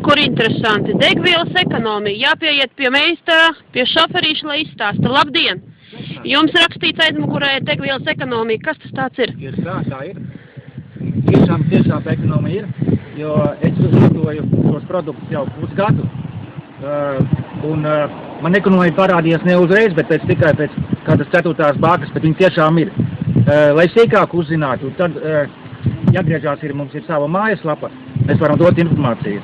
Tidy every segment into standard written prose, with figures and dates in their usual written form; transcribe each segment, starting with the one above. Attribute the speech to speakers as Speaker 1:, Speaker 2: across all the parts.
Speaker 1: Kur interesanti. Degvielas ekonomija. Jāpieiet pie meistara, pie šoferīša, lai izstāsta. Labdien! Jums rakstīts aizmugurē degvielas ekonomija. Kas tas tāds ir?
Speaker 2: Tā ir. Tiešām ekonomija ir, jo es lietoju šos produktus jau pusgadu. Man ekonomija parādījās ne uzreiz, bet tikai pēc kādas 4. bākas, bet viņi tiešām ir. Lai sīkāk uzzinātu, tad jāgriežās mums ir sava mājaslapa, mēs varam dot informāciju.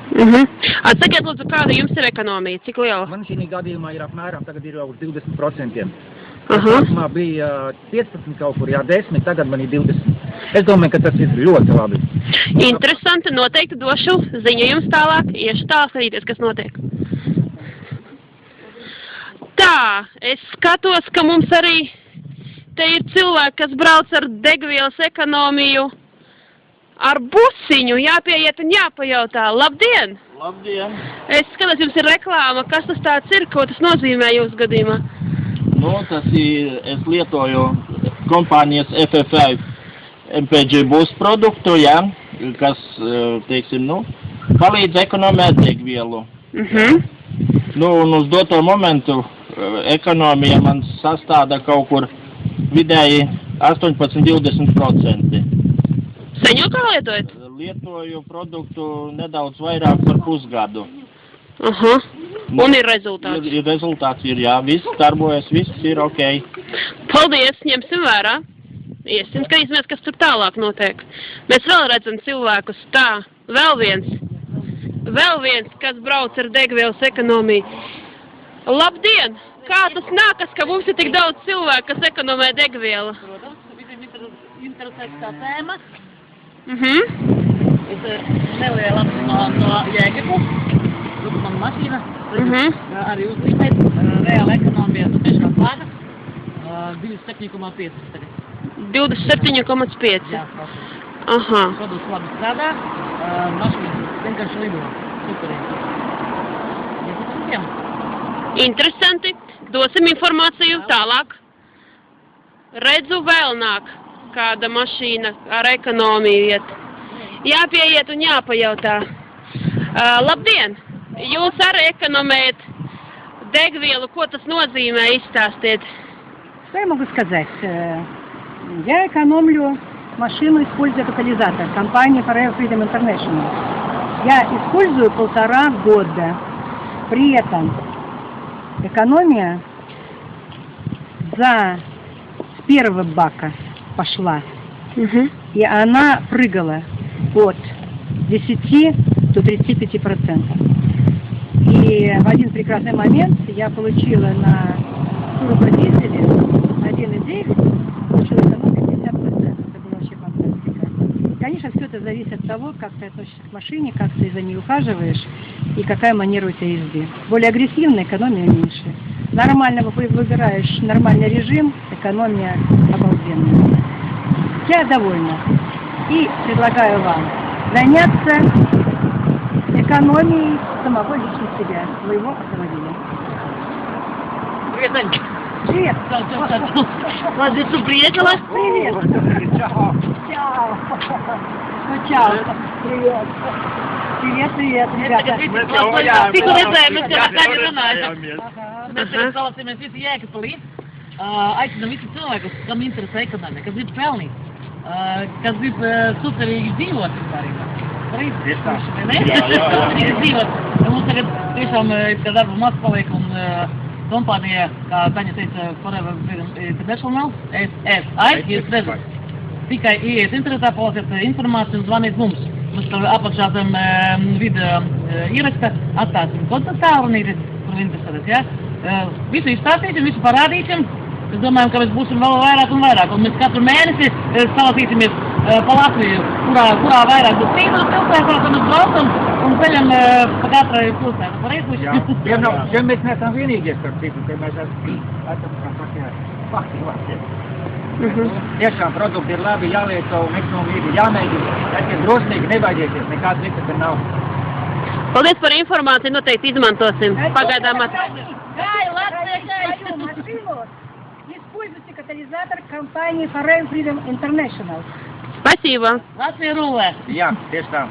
Speaker 1: Atsakiet, lūdzu, kāda jums ir ekonomija? Cik liela?
Speaker 2: Man šī gadījumā ir apmēram, tagad ir jau uz 20%. Sākumā bija 15 kaut kur, 10, tagad man ir 20. Es domāju, ka tas ir ļoti labi.
Speaker 1: Interesanti, noteikti došu ziņu jums tālāk, iešu tālāk skatīties, kas notiek. Tā, es skatos, ka mums arī te ir cilvēki, kas brauc ar degvielas ekonomiju ar busiņu, jāpieiet un jāpajautā. Labdien!
Speaker 3: Labdien!
Speaker 1: Es skatos, jums ir reklāma, kas tas tāds ir, ko tas nozīmē jūsu gadījumā?
Speaker 3: Tas ir, es lietoju kompānijas FFI MPG bus produktu, kas, teiksim, palīdz ekonomēt degvielu. Un uz doto momentu ekonomija man sastāda kaut kur vidēji 18–20%.
Speaker 1: Sen jau kā lietojat?
Speaker 3: Lietoju produktu nedaudz vairāk par pusgadu.
Speaker 1: Un ir rezultāts?
Speaker 3: Ir rezultāts, viss darbojas, viss ir ok.
Speaker 1: Paldies, ņemsim vērā. Iesim, skatīsimies, kas tur tālāk notiek. Mēs vēl redzam cilvēkus tā. Vēl viens, kas brauc ar degvielas ekonomiju. Labdien! Kā tas nākas, ka mums ir tik daudz cilvēku, kas ekonomē degvielu?
Speaker 4: Protams, visiem interesēs tā tēma.
Speaker 1: Ir
Speaker 4: neliela no Jēkabas. Man mašīna. Arī uzlīmēt. Reāla ekonomija, tiešām plāna. 27,5 tagad.
Speaker 1: 27,5?
Speaker 4: Jā, produkts labi strādā. Mašīna vienkārši lido. Superīgi.
Speaker 1: Interesanti. Dosim informāciju tālāk. Redzu vēl nāk kāda mašīna ar ekonomiju iet. Jāpieiet un jāpajautā. Labdien! Jūs arī ekonomējat degvielu. Ko tas nozīmē? Изтастет.
Speaker 5: Что я могу сказать? Я экономлю машину, используя катализатор компании Forever Freedom International. Я использую 1,5 года. При этом экономия с первого бака пошла. И она прыгала от 10 до 35%. И в один прекрасный момент я получила на турбодизеле 1,9, получила экономию 50%. Это была вообще фантастика. Конечно, все это зависит от того, как ты относишься к машине, как ты за ней ухаживаешь и какая манера у тебя езды. Более агрессивная, экономия меньше. Нормально выбираешь нормальный режим, экономия обалденная. Я довольна. И предлагаю вам заняться экономией самого лично себя, своего автомобиля.
Speaker 4: Привет, Анечка.
Speaker 5: Привет.
Speaker 4: Ладно, ты приехала?
Speaker 5: Привет. Чао. Чао. Ну, чао. Привет. Привет, ребята.
Speaker 4: Tikko redzējāmies jau tā kā runājam. Mēs tagad salāsimies visi Jēkabpilī. Aicinam visi cilvēkus, kam interesē ekonomika, kas grib pelnīt, kas grib superīgi dzīvot vispārībā. Mums tagad tiešām ir darba maz paliek un kompānija, kā Taņa teica, Forever Freedom International, FFI, jūs redzat. Tikai ieiet internetā, palasiet informāciju un zvaniet mums. Mēs apakšā tam video ieraksta, atstāsim kontaktālrunīti, kur interesēties, Visu izstāstīsim, visu parādīsim. Es domāju, ka mēs būsim vēl vairāk un vairāk. Un mēs katru mēnesi salasīsimies pa Latviju, kurā vairāk būs tīklas pilsētā, un mēs braucam un ceļam pa katrai pilsētu. Pareizi?
Speaker 2: Jā, mēs neesam vienīgie starp citu, ka mēs esam pašie. Tiešām produkti ir labi jālieto un ekonomija ir jāmēģina. Esiet drosmīgi, nebaidieties, nekāds risks nav.
Speaker 1: Paldies par informāciju, noteikti izmantosim. Pagaidām
Speaker 5: Используйте катализатор компании Forever Freedom International.
Speaker 1: Спасибо.
Speaker 4: Latvija rulē.
Speaker 2: Jā, tieši tā.